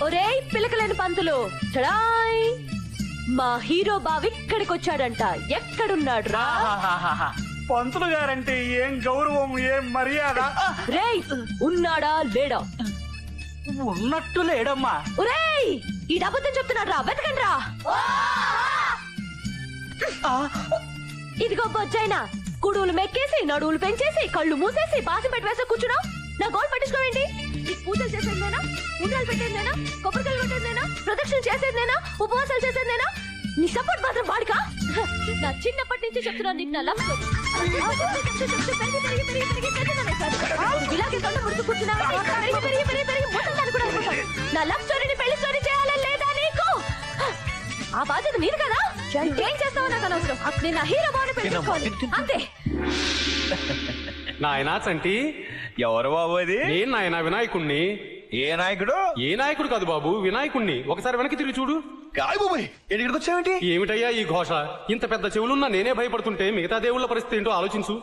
ఒరేయ్ పిలకలేని పంతులు చడాయ్ మా హీరో బావి ఇక్కడికి వచ్చాడంట. ఎక్కడున్నాడు రా? పంతులు గారంటే ఏం గౌరవం, ఏం మర్యాద. రేయ్ ఉన్నాడా లేడా? ఉన్నట్టు లేడమ్మా. ఒరేయ్ ఈ డబ్బుతో చెప్తున్నాడు రా, వెతకండి రా. ఇదిగో బొజ్జైనా కుడువులు మెక్కేసి నడువులు పెంచేసి కళ్ళు మూసేసి బాసి పెట్టి వేసే కూర్చున్నావు. నా గోల్ పట్టించుకోవేంటి? నీకు పూజలు చేసేదేనా, ఉండాలు పెట్టేదేనా, కొబ్బరికాయలు కొట్టేదేనా, ప్రదక్షిణ చేసేదేనా, ఉపవాసాలు చేసేదేనా? నీ సపోర్ట్ మాత్రం వాడికా? నా చిన్నప్పటి నుంచి చెప్తున్నాను నీకు నా లవ్ ఇలాగే కళ్ళు ముడుతూ కూర్చున్నావు. నా లవ్ స్టోరీని పెళ్లి స్టోరీ చేయాలని లేదా నీకు? ఆ బాధ్యత నీది కదా. ఏం చేస్తావో నాకు అనవసరం. నేను నా హీరో బాగా పెట్టుకోవాలి అంతే. నాయనా చంటి, ఎవరు బాబు అది? నేను నాయనా వినాయకుణ్ణి. ఏ నాయకుడు? ఏ నాయకుడు కాదు బాబు, వినాయకుణ్ణి. ఒకసారి వెనక్కి తిరిగి చూడు. బాబాయ్ ఇక్కడికి వచ్చావేంటి? ఏమిటయ్యా ఈ ఘోష? ఇంత పెద్ద చెవులున్నా నేనే భయపడుతుంటే మిగతా దేవుళ్ళ పరిస్థితి ఏంటో ఆలోచించు.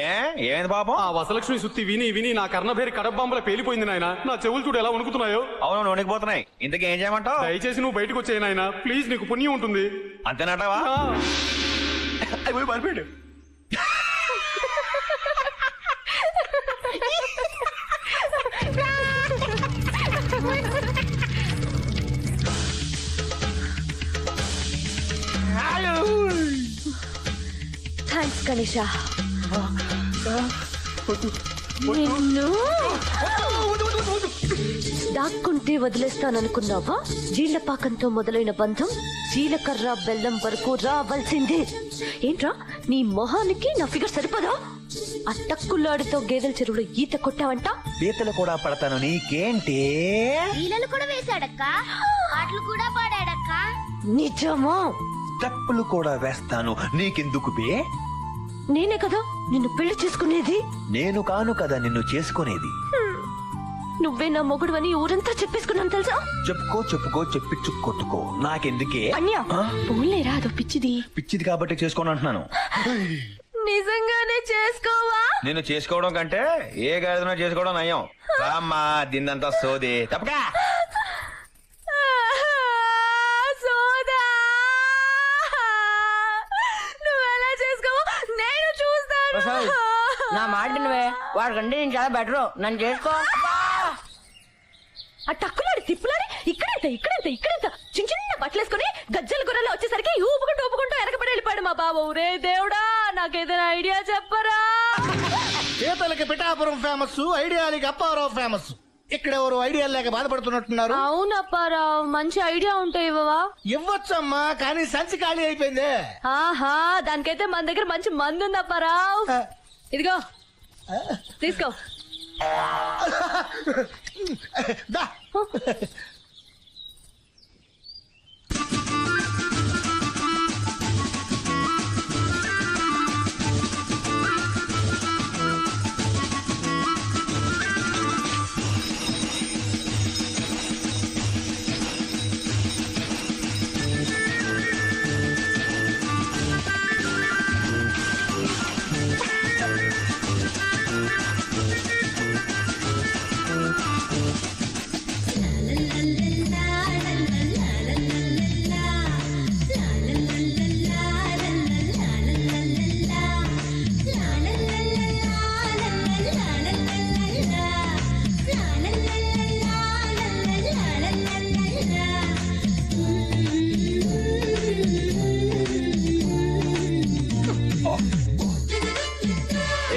ఏమైంది పాపం? ఆ వసలక్ష్మి సుత్తి విని విని నా కర్ణభేరి కడబాంబల పేలిపోయింది నాయన. నా చెవులు చూడు ఎలా వణుకుతున్నాయో. అవును వణికిపోతున్నాయి. ఇంతకీ ఏం చేయమంటావు? దయచేసి నువ్వు బయటకు వచ్చాయి నాయన ప్లీజ్, నీకు పుణ్యం ఉంటుంది. అంతేనటవా? మరిపోయాడు. థ్యాంక్స్ గణేష. నిన్ను దాక్కుంటే వదిలేస్తాననుకున్నావా? జీళ్లపాకంతో మొదలైన బంధం జీలకర్ర బెల్లం వరకు రావాల్సిందే. ఏంట్రా నీ మొహానికి నా ఫిగర్ సరిపదా? ఆ టక్కులాడితో గేదెల చెరువులో ఈత కొట్టావంట. పీతలు కూడా పడతాను నీకేంటి? ఈలలు కూడా వేశాడక్క, పాటలు కూడా పాడాడక్క. నిజమా? తప్పులు కూడా వేస్తాను నీకెందుకు బే? నేనే కదా నిన్ను పెళ్లి చేసుకునేది. నేను కాను కదా నిన్ను చేసుకునేది. నువ్వే నా మొగుడు ఊరంతా చెప్పేసుకున్నాను తెలుసా? చెప్పుకో చెప్పించు కొట్టుకో నాకెందుకే? అన్యా పోలేరా, అదో పిచ్చిది. పిచ్చిది కాబట్టి చేసుకోను అంటున్నాను. నిజంగానే చేసుకోవా? నిన్ను చేసుకోవడం కంటే ఏ గాడిదనో చేసుకోవడం నయం. రామ్మా దీన్నంతా సోది తప్పకా. సోదా నువ్వెలా చేసుకోవా నేను చూస్తాను. నా మాట నువ్వే, వాడికంటే నేను చాలా బెటర్. నన్ను చేసుకో. ఆ టక్కులాడి తిప్పులాడి ఇక్కడెంత చిన్న చిన్న బట్టలేసుకుని గజ్జల గుర్రలో వచ్చేసరికి ఊపుకుంటూ వెనకబడి వెళ్ళిపోయాడు మా బాబు. రే దేవుడా నాకేదైనా ఐడియా చెప్పరా? చేతలకి పిఠాపురం ఫేమస్, ఐడియాలకి అప్పారావు ఫేమస్. ఇక్కడెవరు ఐడియా లేక బాధపడుతున్నట్టున్నారు. అవునప్పారావు, మంచి ఐడియా ఉంటే ఇవ్వవా? ఇవ్వచ్చమ్మా, కానీ సంచి ఖాళీ అయిపోయింది. ఆహా దానికైతే మన దగ్గర మంచి మందు ఉంది అప్పారావు. ఇదిగో తీసుకో. దా.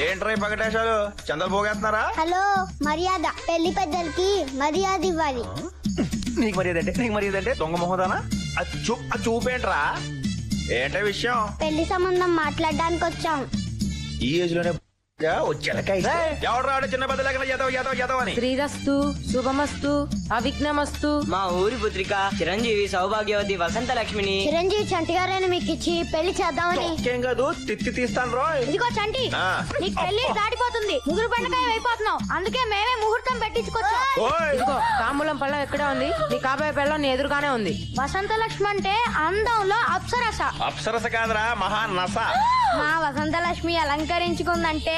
ఏంట్రా పగటేశాలు చందలు పోగేస్తున్నారా? హలో, మర్యాద పెళ్లి పెద్దలకి మర్యాద ఇవ్వాలి. నీకు మర్యాద అంటే దొంగ మొహదానా? చూపేంట్రా? ఏంటే విషయం? పెళ్లి సంబంధం మాట్లాడడానికి వచ్చాం. ఈ ఏజ్ లోనే ఎవరు చిన్న పెద్ద అని. శ్రీరస్తు శుభమస్తు అవిఘ్నమస్తు. మా ఊరి పుత్రిక చిరంజీవి సౌభాగ్యవతి వసంత లక్ష్మిని చిరంజీవి చంటి గారైనా మీకు ఇచ్చి పెళ్లి చేద్దామని. ఏం కాదు తిత్తి తీస్తాను రోయ్. ఇదిగో చంటి, నీకు పెళ్లి దాటిపోతుంది, ముగ్గురు పండుగ అయిపోతున్నావు. అందుకే మేమే ముహూర్తం పెట్టించుకొచ్చాం. ఇదిగో తాంబూలం పళ్ళం ఎక్కడే ఉంది, నీ కాబోయే పెళ్ళం నీ ఎదురుగానే ఉంది. వసంత లక్ష్మి అంటే అందంలో అప్సరస. అప్సరస కాదురా మహా నస. మా వసంత లక్ష్మి అలంకరించుకుందంటే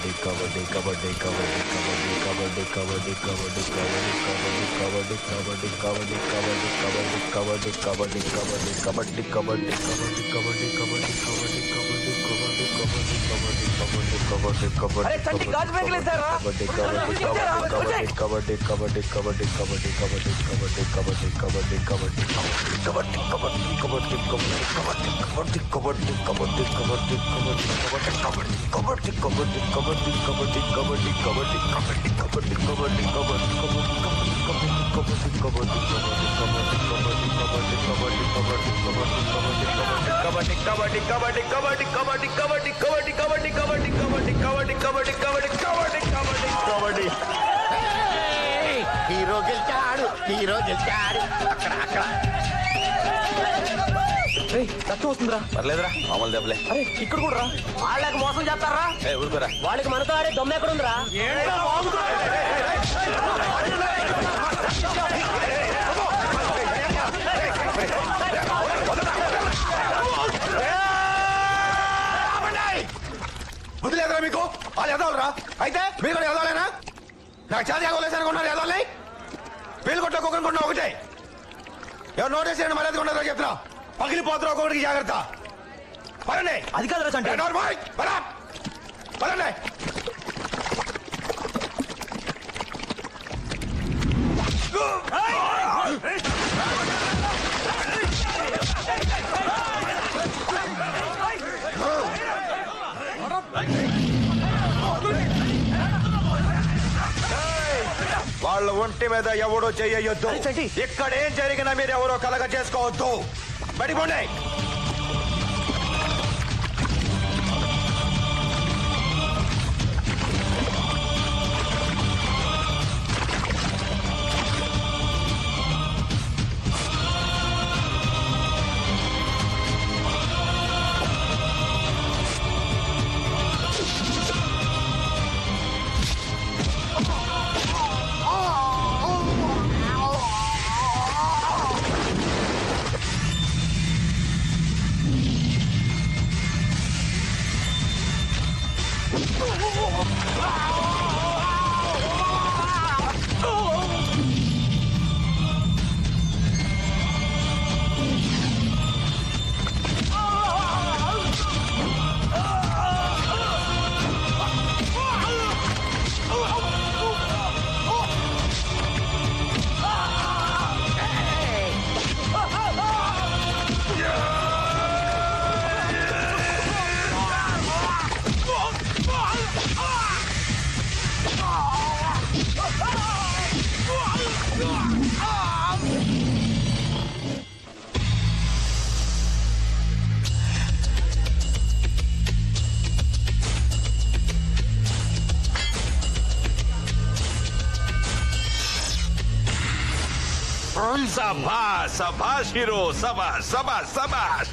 హీరో గెలిచాడు, హీరో గెలిచాడు. అక్కడ అక్కడ రక్తం వస్తుందిరా. పర్లేదురా, మామూలు దెబ్బలే. అరే ఇక్కడ కూడా రా. వాళ్ళకి మోసం చేస్తారా? ఊరుకోరా. వాళ్ళకి మనతో ఆడే దొమ్మ ఎక్కడ ఉందిరా? బుద్ధి లేదురా మీకు? వాళ్ళు ఎదవలరా? అయితే మీరు కూడా ఎదవలేనా? నాకు చాలా ఎదవలేసనుకున్నారు ఎదవల్ని. పేలు కొట్ట ఒక్కొక్కరుకున్నా ఒకటే. ఎవరు నోటీస్ చేయండి, మర్యాద ఉండదు చెప్తున్నా. పగిలిపోతున్నా ఒక్కొక్కడికి జాగ్రత్త. పరండి. అది కాదురా చంటి. పరండి. వాళ్ళ ఒంటి మీద ఎవడో చెయ్యొద్దు. ఇక్కడ ఏం జరిగినా మీరు ఎవరో కలగ చేసుకోవద్దు. పడిపోండి. సభాష్ సభాష్ హీరో, సభాష్ సభాష్ సభాష్.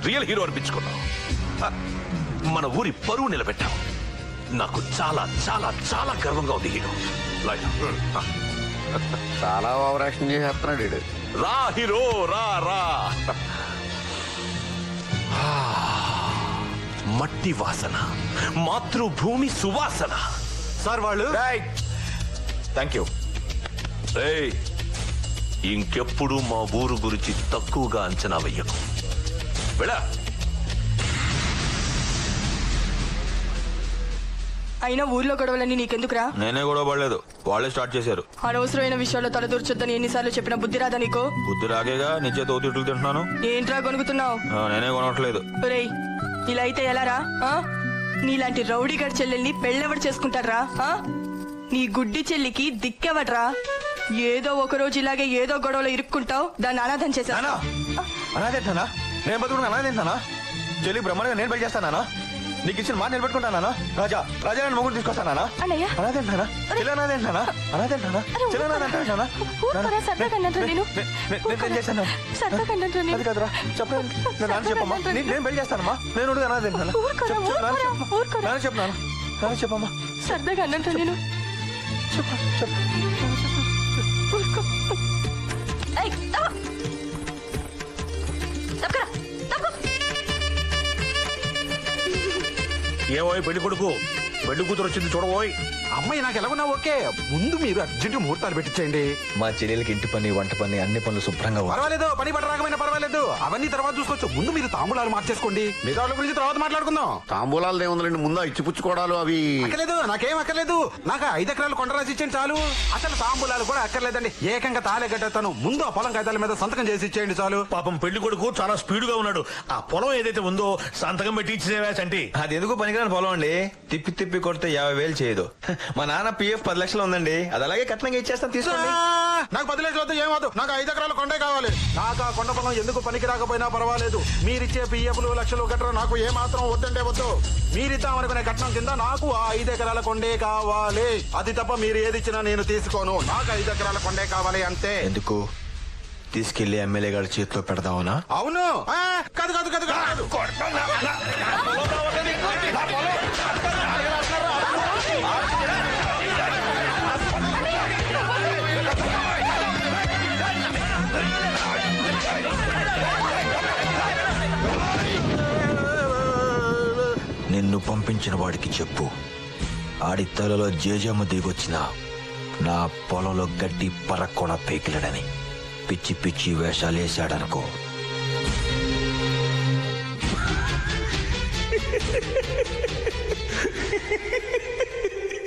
రియల్ హీరో అనిపించుకున్నావు. మన ఊరి పరువు నిలబెట్టావు. నాకు చాలా చాలా చాలా గర్వంగా ఉంది హీరో. చాలా ఓవరాక్షన్ చేస్తున్నాడు వీడు. రా హీరో, రా రా. మట్టి వాసన, మాతృభూమి సువాసన. సార్ వాళ్ళు థ్యాంక్ యూ. ఇంకెప్పుడు మా ఊరు గురించి తక్కువగా అంచనా వెయ్యకు. వెళ్ళా. అయినా ఊర్లో గొడవలన్నీ నీకెందుకురా? నేనే గొడవ పడలేదు, వాళ్ళే స్టార్ట్ చేశారు. అనవసరమైన విషయాల్లో తలదూర్చొద్దని ఎన్నిసార్లు చెప్పిన బుద్ధి రాదా నీకు? బుద్ధి రాగేగా నిజే తోతిట్లు తింటున్నాను. ఏంట్రా కొనుక్కుతున్నావు? నేనే కొనట్లేదు. ఒరేయ్, ఇలా అయితే ఎలారా? నీలాంటి రౌడీ గడి చెల్లెల్ని పెళ్ళెవడు చేసుకుంటారా? నీ గుడ్డి చెల్లికి దిక్కెవడ్రా? ఏదో ఒక రోజు ఇలాగే ఏదో గొడవలో ఇరుక్కుంటావు, దాన్ని అనాథం చేశా. అనాథేంటానా? నేను బతుకున్నా అనాథేంటానా? చెల్లి బ్రహ్మాండంగా నేను పెళ్లి చేస్తానా? నీకు ఇచ్చిన మాట నిలబెట్టుకుంటానా? రాజా రాజా నన్ను మొగుడు తీసుకొస్తానా? అనాథేంటానా? చెల్లి అనాథేంటానా? అనాథేంటానా? చెల్లి అనాథేంటానా? నేను చేశాను. అది కాదురా, చెప్పండి. నేను నాన్న చెప్పమ్మా. నేను పెళ్లి చేస్తానమ్మా. నేను అనాథేంటానా? నాన్న చెప్పు. నాన్న చెప్పమ్మా. సరదాగా అన్నంటా నేను. చెప్పు. ఏమో పెళ్లి కొడుకు, పెళ్లి కూతురు వచ్చింది చూడబోయ్. అమ్మాయి నాకు ఎలాగున్నా ఓకే, ముందు మీరు అర్జెంట్ ముహూర్తాలు పెట్టించండి. మా చెల్లెలకి ఇంటి పని వంట పని అన్ని పనులు శుభ్రంగా ఉన్నాయి. పర్వాలేదు, పని పట్ట రాకపోయినా పర్వాలేదు, అవన్నీ తర్వాత చూసుకోవచ్చు. ముందు మీరు తాంబూలాలు మార్చేసుకోండి, మిగతా వాళ్ళ గురించి తర్వాత మాట్లాడుకుందాం. తాంబూలాలు ఏముందండి, ముందు ఇచ్చిపుచ్చుకోవడాలు అవి. అక్కర్లేదు, నాకేం అక్కర్లేదు. నాకు 5 ఎకరాలు కొండ రాసి ఇచ్చేయండి చాలు. అసలు తాంబూలాలు కూడా అక్కర్లేదండి, ఏకంగా తాళే కట్టేస్తాను. ముందు ఆ పొలం కాగితాల మీద సంతకం చేసి ఇచ్చేయండి చాలు. పాపం పెళ్లి కొడుకు చాలా స్పీడ్ గా ఉన్నాడు. ఆ పొలం ఏదైతే ఉందో సంతకం పెట్టి ఇచ్చేవా చంటి. అది ఎందుకు పనికిరాని పొలం అండి, తిప్పి తిప్పి కొడితే 50,000 చేయదు. మా నాన్న పిఎఫ్ 10 లక్షలు ఉందండి, అది అలాగే కట్నంగా ఇచ్చేస్తాను, తీసుకోండి. నాకు 10 లక్షలు వద్దు, ఏమవుతుంది. నాకు 5 ఎకరాల కొండే కావాలి. నాకు ఆ కొండ పొలం ఎందుకు పనికి రాకపోయినా పర్వాలేదు. మీరిచ్చే పిఎఫ్లు లక్షలు గట్రా నాకు ఏ మాత్రం వద్దంటే వద్దు. మీరిద్దామనుకునే కట్నం కింద నాకు ఆ 5 ఎకరాల కొండే కావాలి. అది తప్ప మీరు ఏది ఇచ్చినా నేను తీసుకోను. నాకు 5 ఎకరాల కొండే కావాలి అంతే. ఎందుకు తీసుకెళ్లి ఎమ్మెల్యే గారి చేతిలో పెడదామనా? అవును. కాదు కాదు కాదు కాదు. నిన్ను పంపించిన వాడికి చెప్పు, ఆడి తలలో జేజమ్మ దిగొచ్చిన నా పొలంలో గడ్డి పరక్కొన పేకిలడని. పిచ్చి పిచ్చి వేషాలేశాడనుకో